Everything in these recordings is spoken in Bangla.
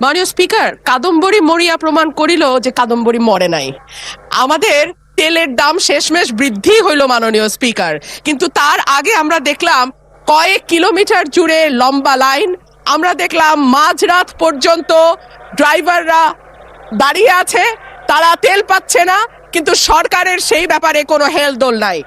মাননীয় স্পিকার, কাদম্বরী মরিয়া প্রমাণ করিল যে কাদম্বরী মরে নাই। আমাদের তেলের দাম শেষমেশ বৃদ্ধি হইল মাননীয় স্পিকার, কিন্তু তার আগে আমরা দেখলাম কয়েক কিলোমিটার জুড়ে লম্বা লাইন। আমরা দেখলাম মাঝরাত পর্যন্ত ড্রাইভাররা দাঁড়িয়ে আছে, তারা তেল পাচ্ছে না, কিন্তু সরকারের সেই ব্যাপারে কোনো হেলদোল নাই।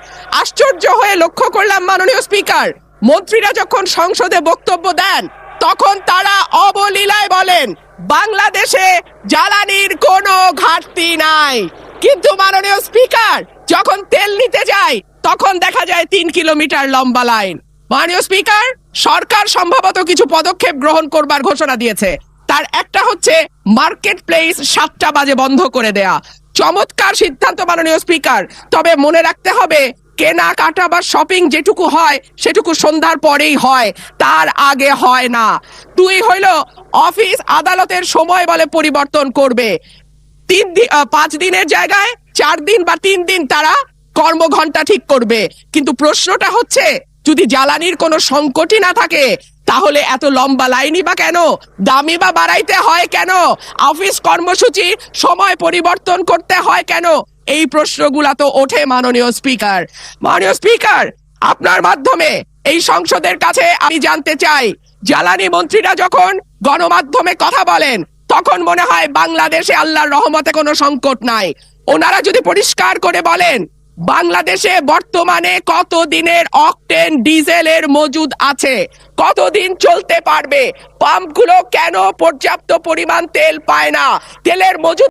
আশ্চর্য হয়ে লক্ষ্য করলাম মাননীয় স্পিকার, মন্ত্রীরা যখন সংসদে বক্তব্য দেন তখন তারা অবলীলায় বলেন বাংলাদেশে জ্বালানির কোনো ঘাটতি নাই, কিন্তু মাননীয় স্পিকার যখন তেল নিতে যায় তখন দেখা যায় 3 কিলোমিটার লম্বা লাইন। মাননীয় স্পিকার, সরকার সম্ভবত কিছু পদক্ষেপ গ্রহণ করবার ঘোষণা দিয়েছে। তার একটা হচ্ছে মার্কেট প্লেস 7টা বাজে বন্ধ করে দেয়া। চমৎকার সিদ্ধান্ত মাননীয় স্পিকার, তবে মনে রাখতে হবে কেনাকাটা বা শপিং যেটুকু হয় সেটুকু সন্ধ্যার পরেই হয়, তার আগে হয় না। 2 হইল অফিস আদালতের সময় বলে পরিবর্তন করবে। 5 দিনের জায়গায় 4 দিন বা 3 দিন তারা কর্মঘণ্টা ঠিক করবে। কিন্তু প্রশ্নটা হচ্ছে যদি জ্বালানির কোনো সংকটই না থাকে তাহলে এত লম্বা লাইনই বা কেন, দামি বা বাড়াইতে হয় কেন, অফিস কর্মসূচি সময় পরিবর্তন করতে হয় কেন? এই প্রশ্নগুলা তো ওঠে মাননীয় স্পিকার। মাননীয় স্পিকার, আপনার মাধ্যমে এই সংসদের কাছে আমি জানতে চাই, জ্বালানি মন্ত্রীরা যখন গণমাধ্যমে কথা বলেন তখন মনে হয় বাংলাদেশে আল্লাহর রহমতে কোনো সংকট নাই। ওনারা যদি পরিষ্কার করে বলেন বাংলাদেশে বর্তমানে কত দিনের অকটেন ডিজেলের মজুদ আছে, কতদিন চলতে পারবে, পাম্পগুলো কেন পর্যাপ্ত পরিমাণ তেল পায় না, তেলের মজুদ